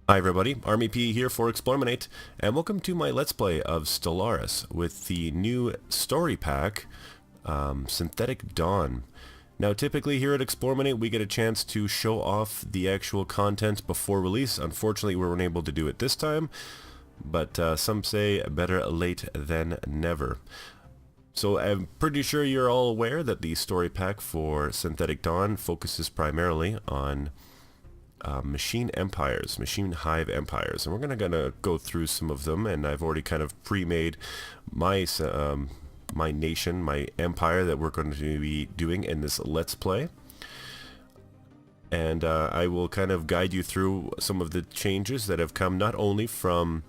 Hi everybody, Army P here for eXplorminate, and welcome to my Let's Play of Stellaris with the new story pack, Synthetic Dawn. Now typically here at eXplorminate we get a chance to show off the actual content before release. Unfortunately we weren't able to do it this time, but some say better late than never. So I'm pretty sure you're all aware that the story pack for Synthetic Dawn focuses primarily on machine empires, machine hive empires, and we're gonna go through some of them. And I've already kind of pre-made my my nation, my empire that we're going to be doing in this Let's Play. And I will kind of guide you through some of the changes that have come not only from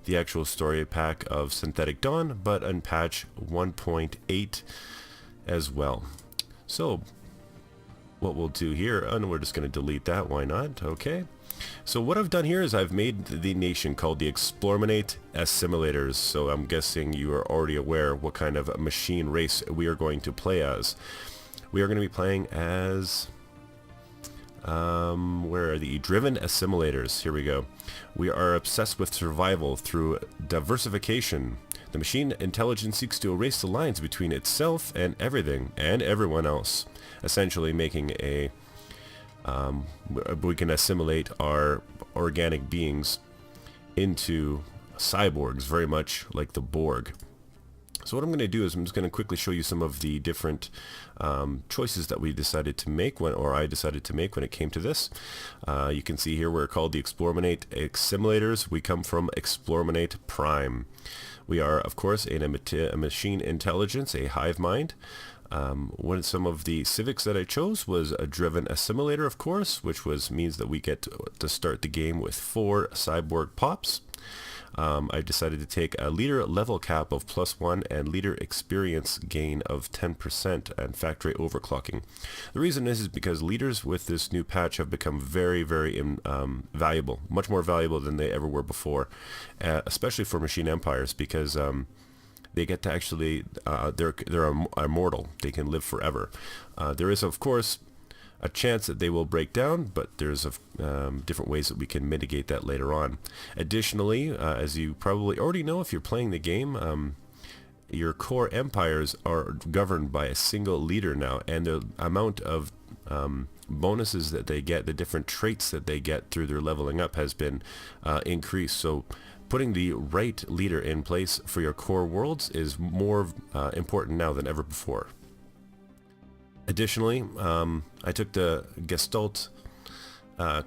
the actual story pack of Synthetic Dawn, but in patch 1.8 as well. So what we'll do here, and we're just going to delete that, why not? Okay. So what I've done here is I've made the nation called the eXplorminate Assimilators. So I'm guessing you are already aware what kind of machine race we are going to play as. We are going to be playing as where are the driven assimilators? Here we go. We are obsessed with survival through diversification. The machine intelligence seeks to erase the lines between itself and everything and everyone else, essentially making a we can assimilate our organic beings into cyborgs, very much like the Borg. So what I'm going to do is I'm just going to quickly show you some of the different choices that we decided to make I decided to make when it came to this. You can see here we're called the eXplorminate Assimilators. We come from eXplorminate Prime. We are, of course, a machine intelligence, a hive mind. One of some of the civics that I chose was a driven assimilator, of course, which means that we get to start the game with 4 cyborg pops. I decided to take a leader level cap of +1 and leader experience gain of 10% and factory overclocking. The reason is because leaders with this new patch have become very, very valuable, much more valuable than they ever were before, especially for machine empires, because they get to actually, they're immortal. They can live forever. There is, of course, a chance that they will break down, but there's different ways that we can mitigate that later on. Additionally, as you probably already know if you're playing the game, your core empires are governed by a single leader now, and the amount of bonuses that they get, the different traits that they get through their leveling up has been increased. So putting the right leader in place for your core worlds is more important now than ever before. Additionally, I took the Gestalt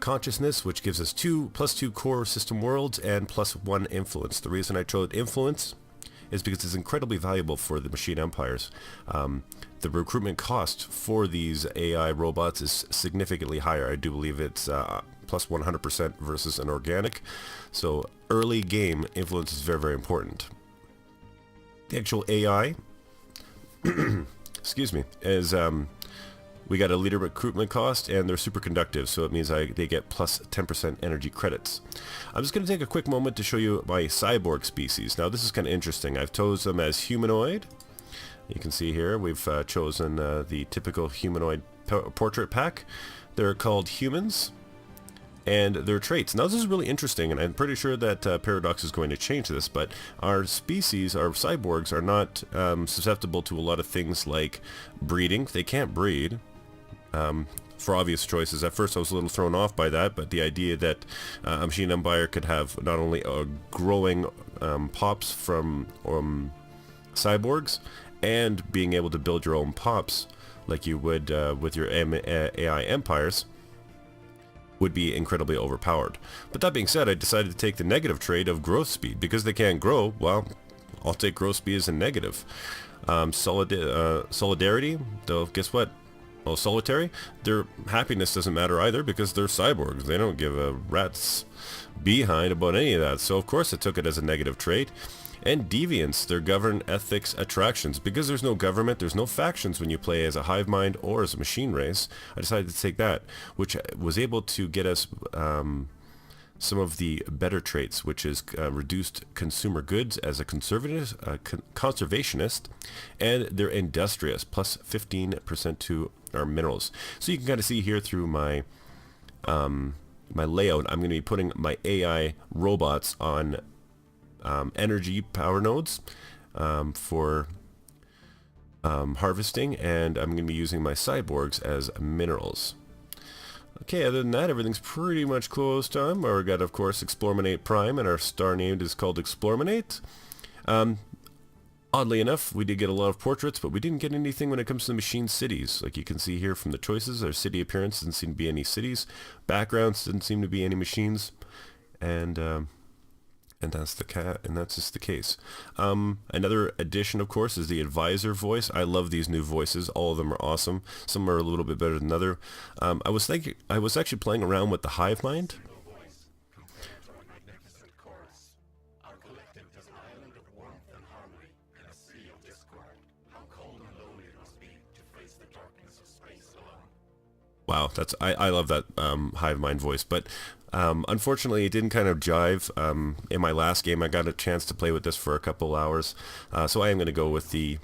consciousness, which gives us +2 core system worlds and +1 influence. The reason I chose influence is because it's incredibly valuable for the machine empires. The recruitment cost for these AI robots is significantly higher. I do believe it's +100% versus an organic. So early game influence is very, very important. The actual AI excuse me, is we got a leader recruitment cost, and they're super conductive, so it means they get +10% energy credits. I'm just going to take a quick moment to show you my cyborg species. Now this is kind of interesting. I've chosen them as humanoid. You can see here we've chosen the typical humanoid portrait pack. They're called humans, and their traits. Now this is really interesting, and I'm pretty sure that Paradox is going to change this, but our species, our cyborgs, are not susceptible to a lot of things like breeding. They can't breed for obvious choices. At first I was a little thrown off by that, but the idea that a machine empire could have not only growing pops from cyborgs and being able to build your own pops like you would with your AI empires would be incredibly overpowered. But that being said, I decided to take the negative trait of growth speed. Because they can't grow, well, I'll take growth speed as a negative. Solidarity, though, guess what? Well, solitary, their happiness doesn't matter either because they're cyborgs. They don't give a rat's behind about any of that. So of course I took it as a negative trait. And deviance, their govern ethics attractions. Because there's no government, there's no factions when you play as a hive mind or as a machine race. I decided to take that, which was able to get us some of the better traits, which is reduced consumer goods as a conservationist, and they're industrious, +15% to our minerals. So you can kind of see here through my my layout, I'm going to be putting my AI robots on energy power nodes for harvesting, and I'm going to be using my cyborgs as minerals. Okay, other than that, everything's pretty much closed on. We've got, of course, eXplorminate Prime, and our star named is called eXplorminate. Oddly enough, we did get a lot of portraits, but we didn't get anything when it comes to the machine cities. Like you can see here from the choices, our city appearance didn't seem to be any cities. Backgrounds didn't seem to be any machines. And that's just the case. Another addition, of course, is the advisor voice. I love these new voices. All of them are awesome. Some are a little bit better than other. I was actually playing around with the hive mind. Wow, I love that hive mind voice, but unfortunately it didn't kind of jive. In my last game I got a chance to play with this for a couple hours, so I am going to go with the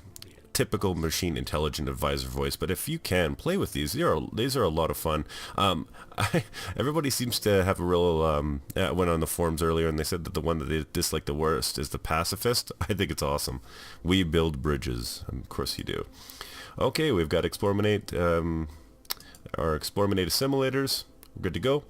typical machine intelligent advisor voice. But if you can play with these are a lot of fun. Everybody seems to have a real I went on the forums earlier and they said that the one that they dislike the worst is the pacifist. I think it's awesome. We build bridges, and of course you do. Okay, we've got eXplorminate, our eXplorminate assimilators. We're good to go.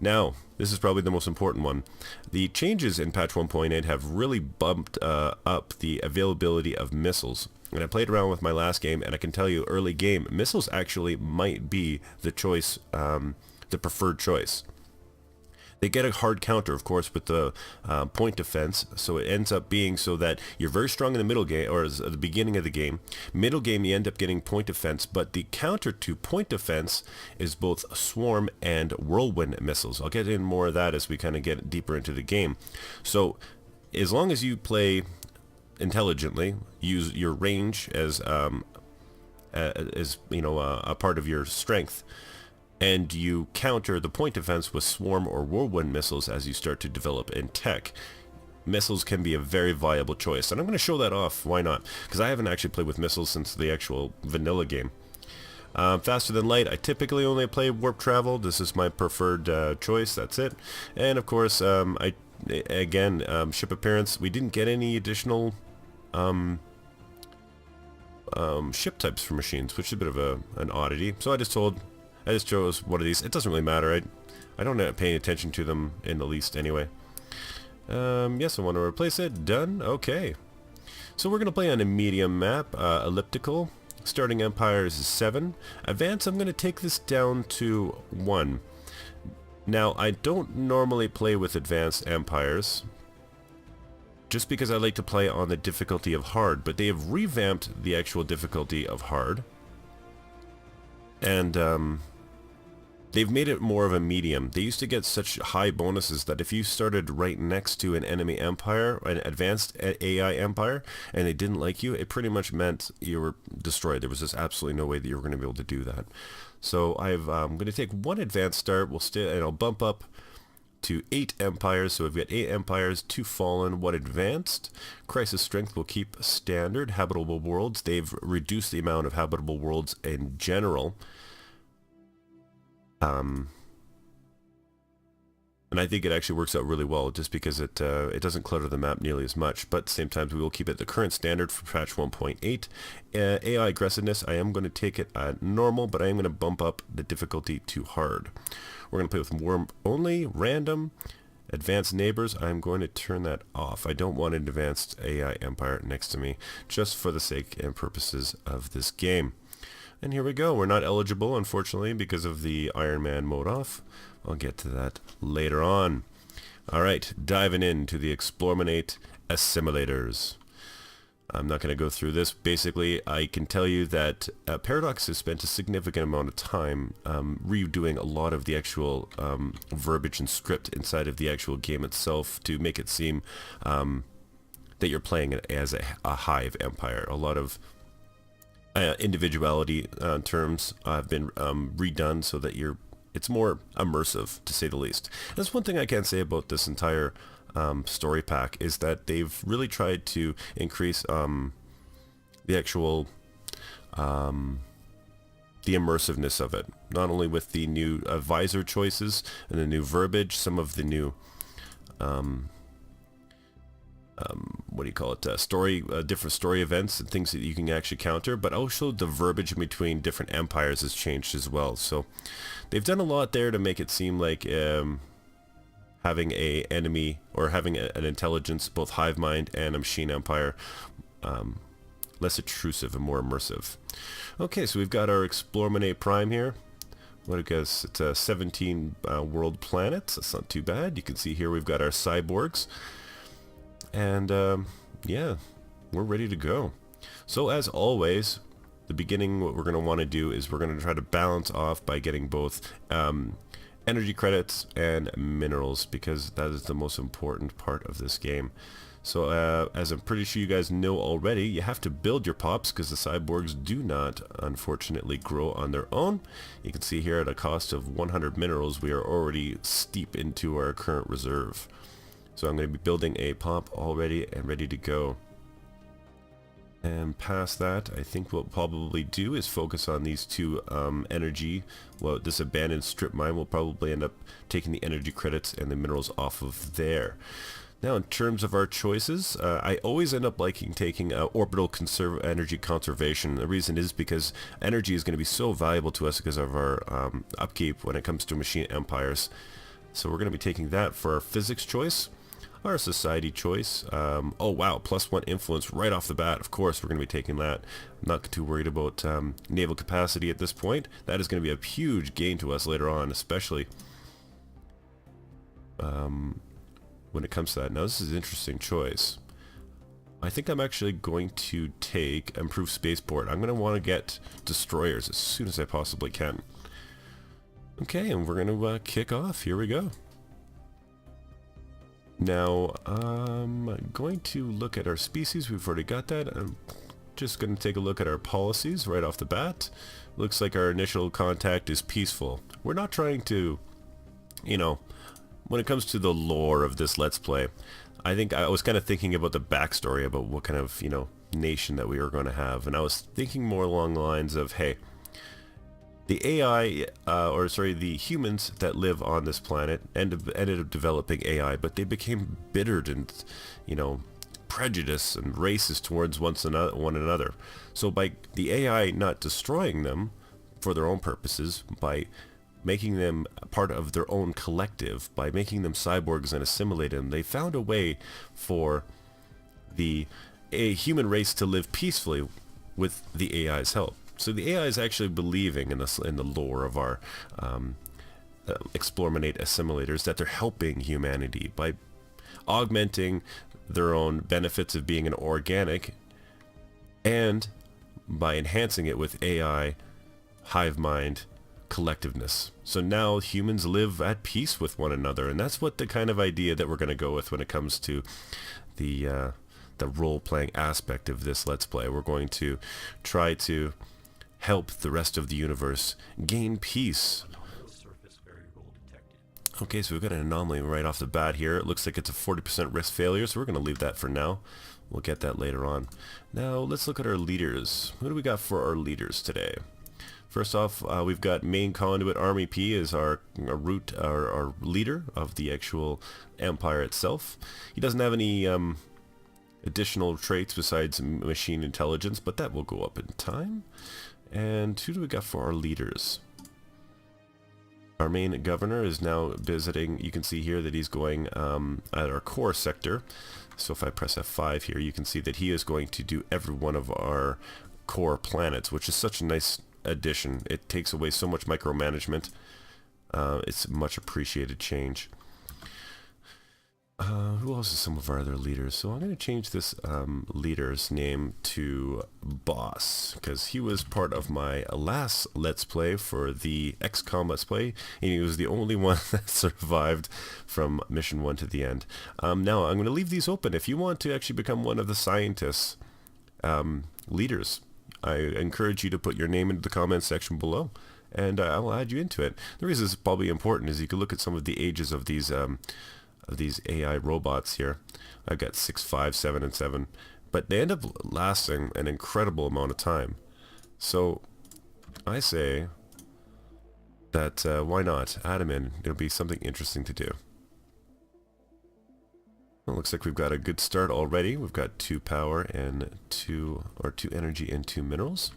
Now, this is probably the most important one. The changes in patch 1.8 have really bumped up the availability of missiles. And I played around with my last game, and I can tell you, early game, missiles actually might be the choice, the preferred choice. They get a hard counter, of course, with the point defense, so it ends up being so that you're very strong in the middle game, or at the beginning of the game. Middle game, you end up getting point defense, but the counter to point defense is both swarm and whirlwind missiles. I'll get in more of that as we kind of get deeper into the game. So, as long as you play intelligently, use your range as a part of your strength, and you counter the point defense with swarm or whirlwind missiles as you start to develop in tech, missiles can be a very viable choice. And I'm going to show that off. Why not? Because I haven't actually played with missiles since the actual vanilla game. Faster than light, I typically only play warp travel. This is my preferred choice. That's it. And of course, ship appearance. We didn't get any additional ship types for machines, which is a bit of an oddity. So I just chose one of these. It doesn't really matter. I don't pay attention to them in the least anyway. Yes, I want to replace it. Done. Okay. So we're going to play on a medium map, elliptical. Starting empires is 7. Advance, I'm going to take this down to 1. Now, I don't normally play with advanced empires, just because I like to play on the difficulty of hard, but they have revamped the actual difficulty of hard. And, they've made it more of a medium. They used to get such high bonuses that if you started right next to an enemy empire, an advanced AI empire, and they didn't like you, it pretty much meant you were destroyed. There was just absolutely no way that you were going to be able to do that. So I'm going to take one advanced start. And I'll bump up to 8 empires. So we've got 8 empires, 2 fallen, 1 advanced. Crisis strength will keep standard. Habitable worlds. They've reduced the amount of habitable worlds in general. And I think it actually works out really well just because it doesn't clutter the map nearly as much, but at the same time we will keep it the current standard for patch 1.8. AI aggressiveness, I am going to take it at normal, but I am going to bump up the difficulty to hard. We're going to play with warm only, random, advanced neighbors. I'm going to turn that off. I don't want an advanced AI empire next to me, just for the sake and purposes of this game. And here we go. We're not eligible, unfortunately, because of the Iron Man mode off. I'll get to that later on. Alright, diving into the eXplorminate assimilators. I'm not going to go through this. Basically, I can tell you that Paradox has spent a significant amount of time redoing a lot of the actual verbiage and script inside of the actual game itself to make it seem that you're playing it as a hive empire. A lot of individuality terms have been redone so that it's more immersive, to say the least. And that's one thing I can say about this entire story pack, is that they've really tried to increase the actual the immersiveness of it. Not only with the new visor choices and the new verbiage, some of the new what do you call it, different story events and things that you can actually counter, but also the verbiage in between different empires has changed as well. So they've done a lot there to make it seem like having a enemy, or having an intelligence, both hive mind and a machine empire, less intrusive and more immersive. Okay, so we've got our eXplorminate Prime here. What I guess it's a 17 world planets. That's not too bad. You can see here we've got our cyborgs. And yeah, we're ready to go. So as always, the beginning, what we're going to want to do is we're going to try to balance off by getting both energy credits and minerals, because that is the most important part of this game. So as I'm pretty sure you guys know already, you have to build your pops, because the cyborgs do not, unfortunately, grow on their own. You can see here at a cost of 100 minerals, we are already steep into our current reserve. So I'm going to be building a pop already and ready to go. And past that, I think what we'll probably do is focus on these two energy. Well, this abandoned strip mine will probably end up taking the energy credits and the minerals off of there. Now, in terms of our choices, I always end up liking taking orbital energy conservation. The reason is because energy is going to be so valuable to us because of our upkeep when it comes to machine empires. So we're going to be taking that for our physics choice. Our society choice. Oh wow, +1 influence right off the bat. Of course we're going to be taking that. I'm not too worried about naval capacity at this point. That is going to be a huge gain to us later on, especially when it comes to that. Now this is an interesting choice. I think I'm actually going to take improved spaceport. I'm going to want to get destroyers as soon as I possibly can. Okay, and we're going to kick off. Here we go. Now, I'm going to look at our species. We've already got that. I'm just going to take a look at our policies right off the bat. Looks like our initial contact is peaceful. We're not trying to, you know, when it comes to the lore of this Let's Play, I think I was kind of thinking about the backstory about what kind of, you know, nation that we were going to have. And I was thinking more along the lines of, hey, the AI, the humans that live on this planet ended up developing AI, but they became bittered and, you know, prejudiced and racist towards one another. So by the AI not destroying them for their own purposes, by making them part of their own collective, by making them cyborgs and assimilate them, they found a way for the human race to live peacefully with the AI's help. So the AI is actually believing in the lore of our eXplorminate assimilators that they're helping humanity by augmenting their own benefits of being an organic, and by enhancing it with AI, hive mind, collectiveness. So now humans live at peace with one another, and that's what the kind of idea that we're going to go with when it comes to the role-playing aspect of this Let's Play. We're going to try to help the rest of the universe gain peace. Okay, so we've got an anomaly right off the bat here. It looks like it's a 40% risk failure, so we're going to leave that for now. We'll get that later on. Now, let's look at our leaders. Who do we got for our leaders today? First off, we've got Main Conduit Army P as our leader of the actual empire itself. He doesn't have any additional traits besides machine intelligence, but that will go up in time. And who do we got for our leaders? Our main governor is now visiting. You can see here that he's going at our core sector. So if I press F5 here, you can see that he is going to do every one of our core planets, which is such a nice addition. It takes away so much micromanagement. It's a much appreciated change. Who else is some of our other leaders? So I'm going to change this leader's name to Boss, because he was part of my last Let's Play for the XCOM Let's Play, and he was the only one that survived from Mission 1 to the end. Now, I'm going to leave these open. If you want to actually become one of the scientists' leaders, I encourage you to put your name into the comments section below, and I will add you into it. The reason this is probably important is you can look at some of the ages of these AI robots here. I've got 6, 5, 7, and 7, but they end up lasting an incredible amount of time. So I say that why not? Add him in. It'll be something interesting to do. Well, looks like we've got a good start already. We've got 2 power and 2 energy and 2 minerals.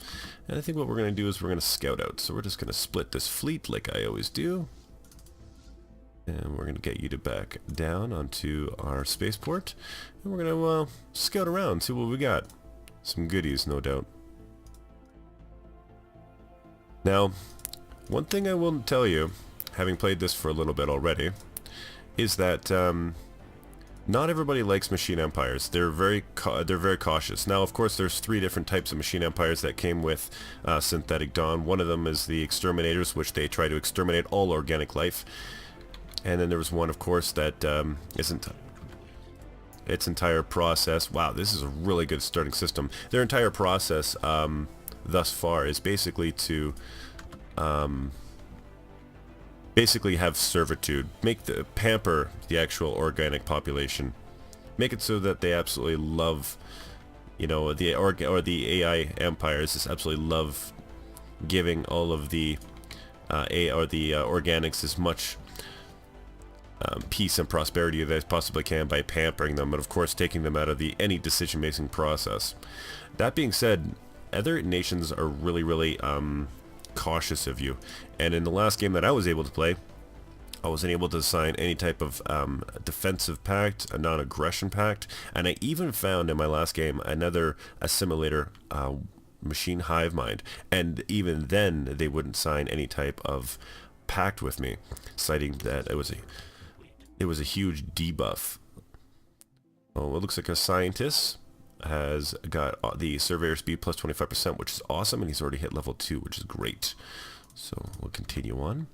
And I think what we're going to do is we're going to scout out. So we're just going to split this fleet like I always do. And we're going to get you to back down onto our spaceport. And we're going to scout around, see what we got. Some goodies, no doubt. Now, one thing I will tell you, having played this for a little bit already, is that not everybody likes machine empires. They're very cautious. Now, of course, there's 3 different types of machine empires that came with Synthetic Dawn. One of them is the exterminators, which they try to exterminate all organic life. And then there was one, of course, that isn't. Its entire process. Wow, this is a really good starting system. Their entire process thus far is basically to have servitude, pamper the actual organic population, make it so that they absolutely love, you know, the AI empires just absolutely love giving all of the organics as much peace and prosperity that they possibly can by pampering them, but of course taking them out of any decision-making process. That being said, other nations are really cautious of you, and in the last game that I was able to play, I wasn't able to sign any type of defensive pact, a non-aggression pact, and I even found in my last game another assimilator machine hive mind, and even then they wouldn't sign any type of pact with me, citing that it was a huge debuff. Oh, it looks like a scientist has got the surveyor speed plus 25%, which is awesome, and he's already hit level 2, which is great. So we'll continue on.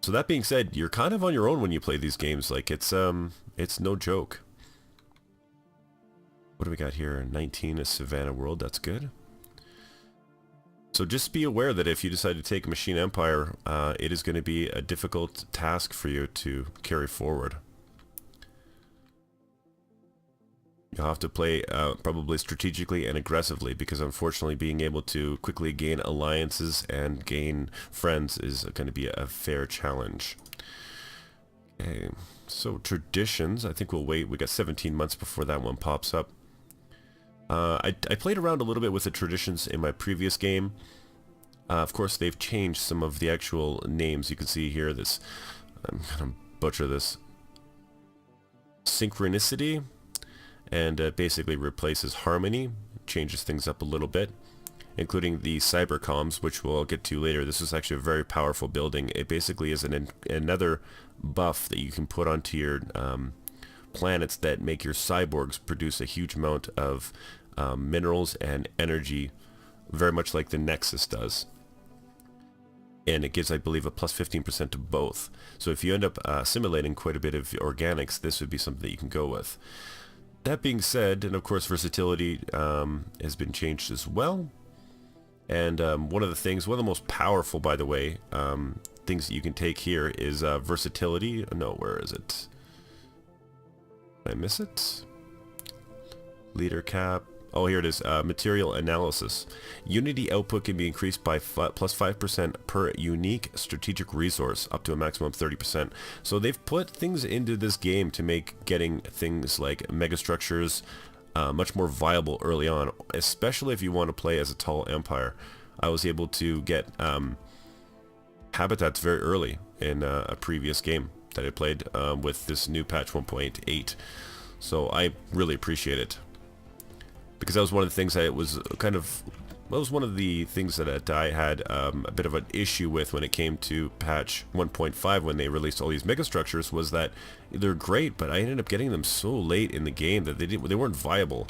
So that being said, you're kind of on your own when you play these games. Like, it's no joke. What do we got here? 19 is Savannah World. That's good. So just be aware that if you decide to take Machine Empire, it is going to be a difficult task for you to carry forward. You'll have to play probably strategically and aggressively, because unfortunately being able to quickly gain alliances and gain friends is going to be a fair challenge. Okay, so traditions, I think we'll wait. We got 17 months before that one pops up. I played around a little bit with the traditions in my previous game. Of course, they've changed some of the actual names. You can see here this, I'm going to butcher this, synchronicity, and basically replaces harmony, changes things up a little bit, including the cybercoms, which we'll get to later. This is actually a very powerful building. It basically is another buff that you can put onto your planets that make your cyborgs produce a huge amount of minerals and energy, very much like the Nexus does. And it gives, I believe, a plus 15% to both. So if you end up assimilating quite a bit of organics, this would be something that you can go with. That being said, and of course versatility has been changed as well. And one of the most powerful, by the way, things that you can take here is versatility. No, where is it? Did I miss it? Leader cap. Oh, here it is. Material analysis. Unity output can be increased by plus 5% per unique strategic resource, up to a maximum of 30%. So they've put things into this game to make getting things like megastructures much more viable early on, especially if you want to play as a tall empire. I was able to get habitats very early in a previous game that I played with this new patch 1.8. So I really appreciate it, because that was one of the things that was one of the things that I had a bit of an issue with when it came to patch 1.5 when they released all these megastructures, was that they're great, but I ended up getting them so late in the game that they weren't viable.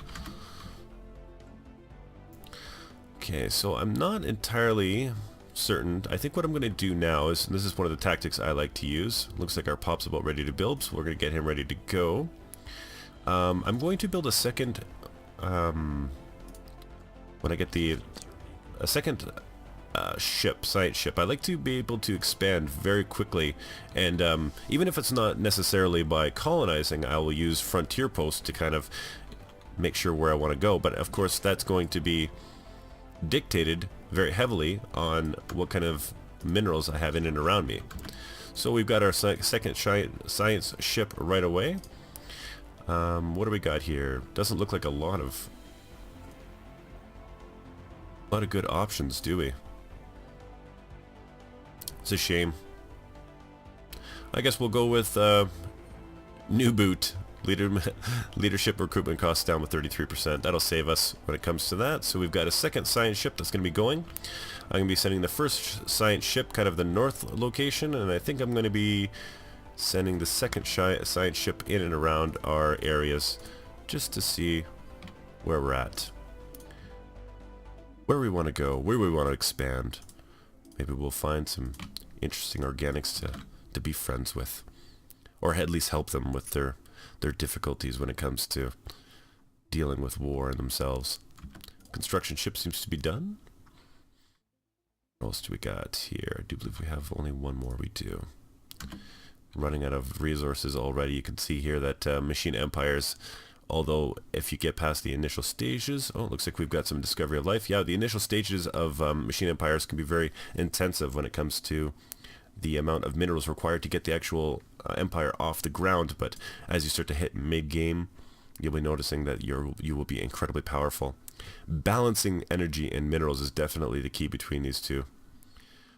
Okay, so I'm not entirely certain. I think what I'm going to do now is, and this is one of the tactics I like to use. Looks like our pop's about ready to build, so we're going to get him ready to go. I'm going to build a second, when I get a second science ship. I like to be able to expand very quickly, and even if it's not necessarily by colonizing, I will use frontier posts to kind of make sure where I want to go. But of course that's going to be dictated very heavily on what kind of minerals I have in and around me. So we've got our second science ship right away. What do we got here? Doesn't look like a lot of good options, do we? It's a shame. I guess we'll go with new boot. Leadership recruitment costs down with 33%. That'll save us when it comes to that. So we've got a second science ship that's going to be going. I'm going to be sending the first science ship kind of the north location, and I think I'm going to be sending the second science ship in and around our areas just to see where we're at. Where we want to go, where we want to expand. Maybe we'll find some interesting organics to be friends with. Or at least help them with their difficulties when it comes to dealing with war in themselves. Construction ship seems to be done. What else do we got here? I do believe we have only one more. We do. Running out of resources already. You can see here that machine empires, although if you get past the initial stages, oh, it looks like we've got some discovery of life. Yeah, the initial stages of machine empires can be very intensive when it comes to the amount of minerals required to get the actual empire off the ground, but as you start to hit mid-game, you'll be noticing that you will be incredibly powerful. Balancing energy and minerals is definitely the key between these two.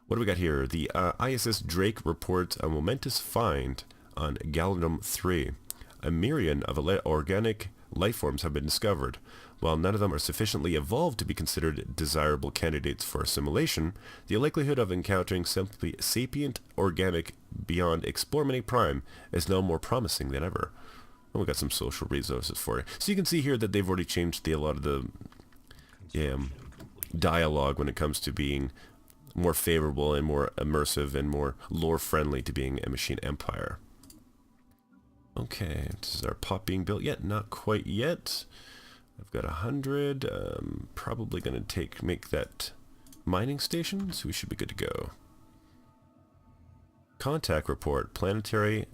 What do we got here? The ISS Drake reports a momentous find on Galadum 3. A myriad of organic life forms have been discovered. While none of them are sufficiently evolved to be considered desirable candidates for assimilation, the likelihood of encountering simply sapient organic beyond eXplorminate Prime is now more promising than ever. And we got some social resources for you. So you can see here that they've already changed a lot of the dialogue when it comes to being more favorable and more immersive and more lore-friendly to being a machine empire. Okay, this is our pop being built yet? Not quite yet. I've got 100. Probably going to make that mining station, so we should be good to go. Contact report. Planetary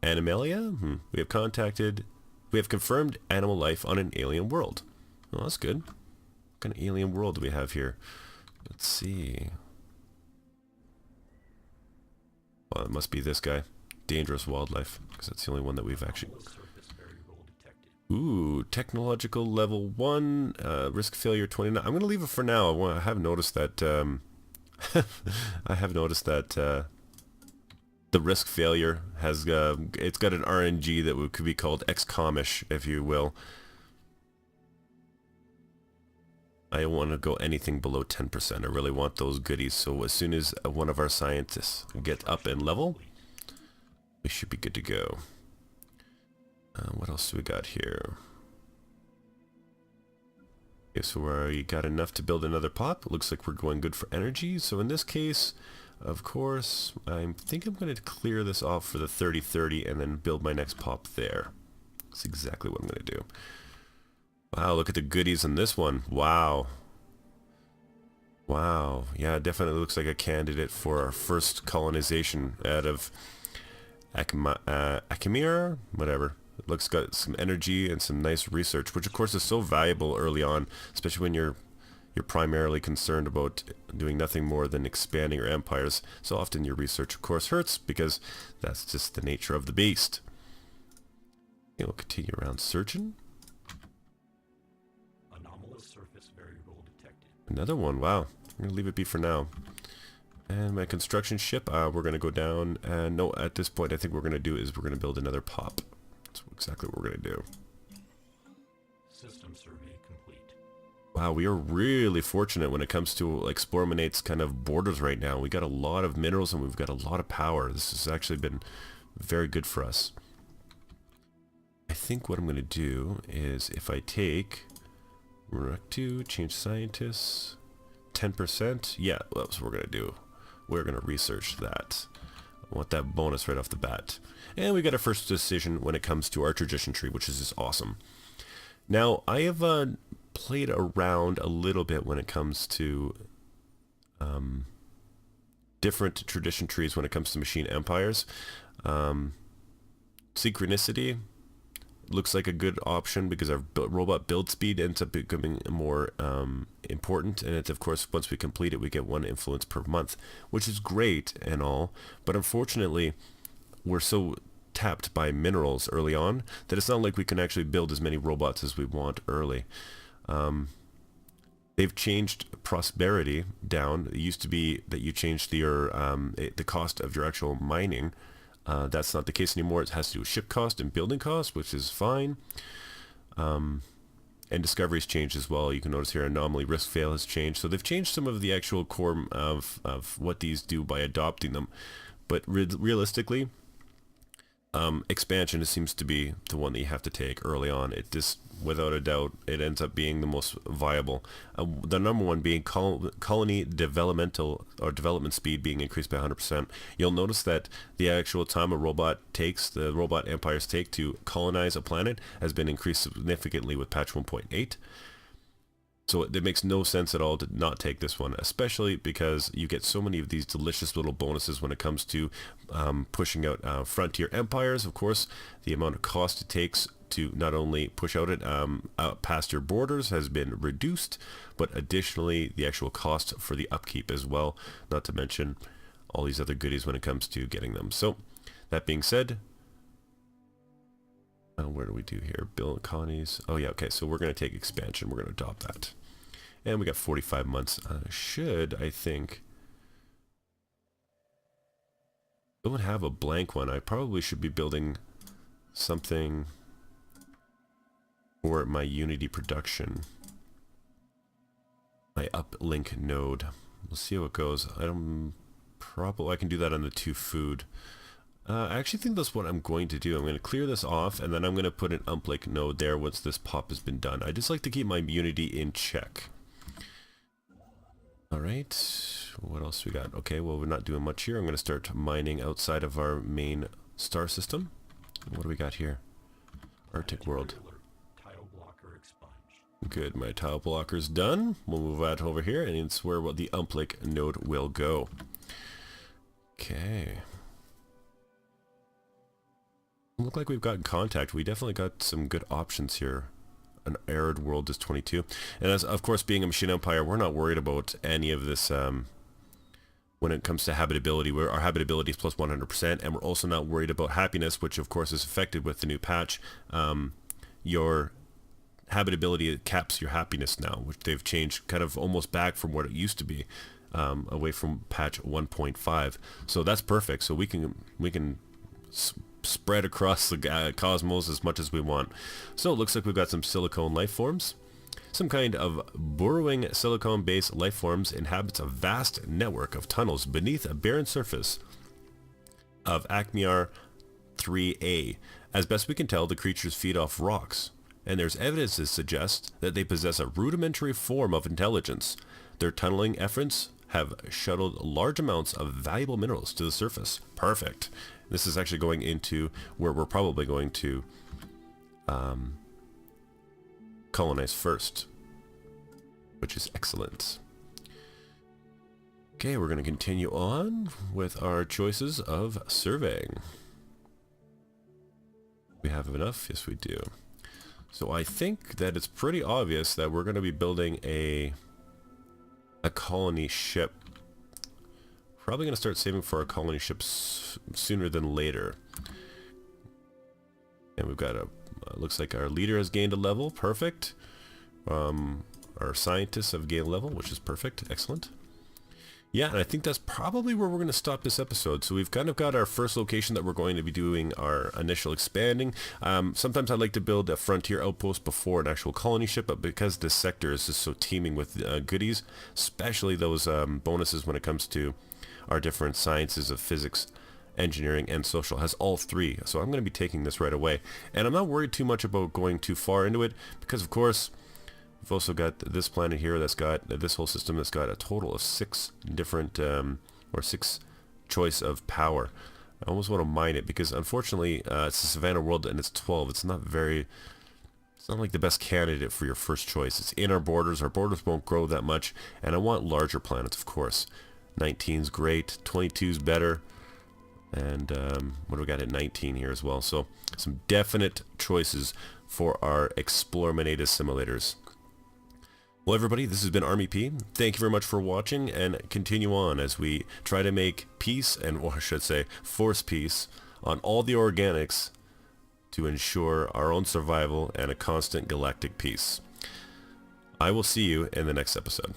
Animalia? We have confirmed animal life on an alien world. Well, that's good. What kind of alien world do we have here? Let's see. Well, it must be this guy. Dangerous wildlife, because that's the only one that we've actually... Ooh, technological level 1, risk failure 29. I'm going to leave it for now. I have noticed that I have noticed that the risk failure has it's got an RNG that could be called XCOM-ish, if you will. I don't want to go anything below 10%. I really want those goodies. So as soon as one of our scientists get up in level, we should be good to go. What else do we got here? Okay, so we got enough to build another pop. It looks like we're going good for energy. So in this case, of course, I think I'm going to clear this off for the 30-30 and then build my next pop there. That's exactly what I'm going to do. Wow, look at the goodies on this one. Wow. Wow. Yeah, it definitely looks like a candidate for our first colonization out of Akimir, whatever. It looks got some energy and some nice research, which of course is so valuable early on, especially when you're primarily concerned about doing nothing more than expanding your empires. So often your research of course hurts because that's just the nature of the beast. Okay, we'll continue around searching. Anomalous surface variable detected. Another one, wow. I'm gonna leave it be for now. And my construction ship, we're gonna go down, and no, at this point I think what we're gonna do is we're gonna build another pop. That's exactly what we're gonna do. System survey complete. Wow, we are really fortunate when it comes to eXplorminate's kind of borders right now. We got a lot of minerals and we've got a lot of power. This has actually been very good for us. I think what I'm gonna do is if I take Rec 2, change scientists, 10%, yeah, that's what we're gonna do. We're gonna research that. I want that bonus right off the bat. And we got our first decision when it comes to our tradition tree, which is just awesome. Now, I have played around a little bit when it comes to different tradition trees when it comes to machine empires. Synchronicity looks like a good option because our robot build speed ends up becoming more important, and it's, of course, once we complete it we get 1 influence per month, which is great and all, but unfortunately we're so tapped by minerals early on that it's not like we can actually build as many robots as we want early. They've changed prosperity down. It used to be that you changed the cost of your actual mining. That's not the case anymore. It has to do with ship cost and building cost, which is fine. And discoveries changed as well. You can notice here anomaly risk fail has changed. So they've changed some of the actual core of what these do by adopting them. But realistically, expansion seems to be the one that you have to take early on. It just, without a doubt, it ends up being the most viable. The number one being colony developmental or development speed being increased by 100%. You'll notice that the actual time a robot takes, the robot empires take to colonize a planet has been increased significantly with patch 1.8. So it makes no sense at all to not take this one, especially because you get so many of these delicious little bonuses when it comes to pushing out frontier empires. Of course, the amount of cost it takes to not only push out past your borders has been reduced, but additionally the actual cost for the upkeep as well, not to mention all these other goodies when it comes to getting them. So that being said, where do we do here? Build colonies. Oh yeah, okay, so we're going to take expansion. We're going to adopt that. And we got 45 months. I think, don't have a blank one. I probably should be building something for my Unity production. My uplink node. We'll see how it goes. I can do that on the 2 food. I actually think that's what I'm going to do. I'm going to clear this off, and then I'm going to put an uplink node there once this pop has been done. I just like to keep my Unity in check. Alright, what else we got? Okay, well, we're not doing much here. I'm going to start mining outside of our main star system. What do we got here? Arctic world. Tile blocker expunged. Good, my tile blocker's done. We'll move that over here, and it's where the uplink node will go. Okay. Look like we've gotten contact. We definitely got some good options here. An arid world is 22, and as of course being a machine empire, we're not worried about any of this when it comes to habitability. Where our habitability is plus 100%, and we're also not worried about happiness, which of course is affected with the new patch. Your habitability caps your happiness now, which they've changed kind of almost back from what it used to be, away from patch 1.5. So that's perfect. So we can spread across the cosmos as much as we want. So it looks like we've got some silicone life forms. Some kind of burrowing silicone-based life forms inhabits a vast network of tunnels beneath a barren surface of Acmear 3A. As best we can tell, the creatures feed off rocks, and there's evidence to suggest that they possess a rudimentary form of intelligence. Their tunneling efforts have shuttled large amounts of valuable minerals to the surface. Perfect. This is actually going into where we're probably going to colonize first, which is excellent. Okay, we're going to continue on with our choices of surveying. We have enough? Yes, we do. So I think that it's pretty obvious that we're going to be building a colony ship. Probably going to start saving for our colony ships sooner than later. And we've got looks like our leader has gained a level. Perfect. Our scientists have gained a level, which is perfect. Excellent. Yeah, and I think that's probably where we're going to stop this episode. So we've kind of got our first location that we're going to be doing our initial expanding. Sometimes I like to build a frontier outpost before an actual colony ship, but because this sector is just so teeming with goodies, especially those bonuses when it comes to our different sciences of physics, engineering, and social, has all 3. So I'm going to be taking this right away. And I'm not worried too much about going too far into it, because of course we've also got this planet here that's got this whole system that's got a total of 6 different or 6 choice of power. I almost want to mine it because unfortunately it's a Savannah world and it's 12. It's not like the best candidate for your first choice. It's in our borders won't grow that much, and I want larger planets, of course. 19's great, 22's better. And what do we got at 19 here as well? So some definite choices for our eXplorminate assimilators. Well, everybody, this has been Army P. Thank you very much for watching, and continue on as we try to make peace, and or I should say force peace, on all the organics to ensure our own survival and a constant galactic peace. I will see you in the next episode.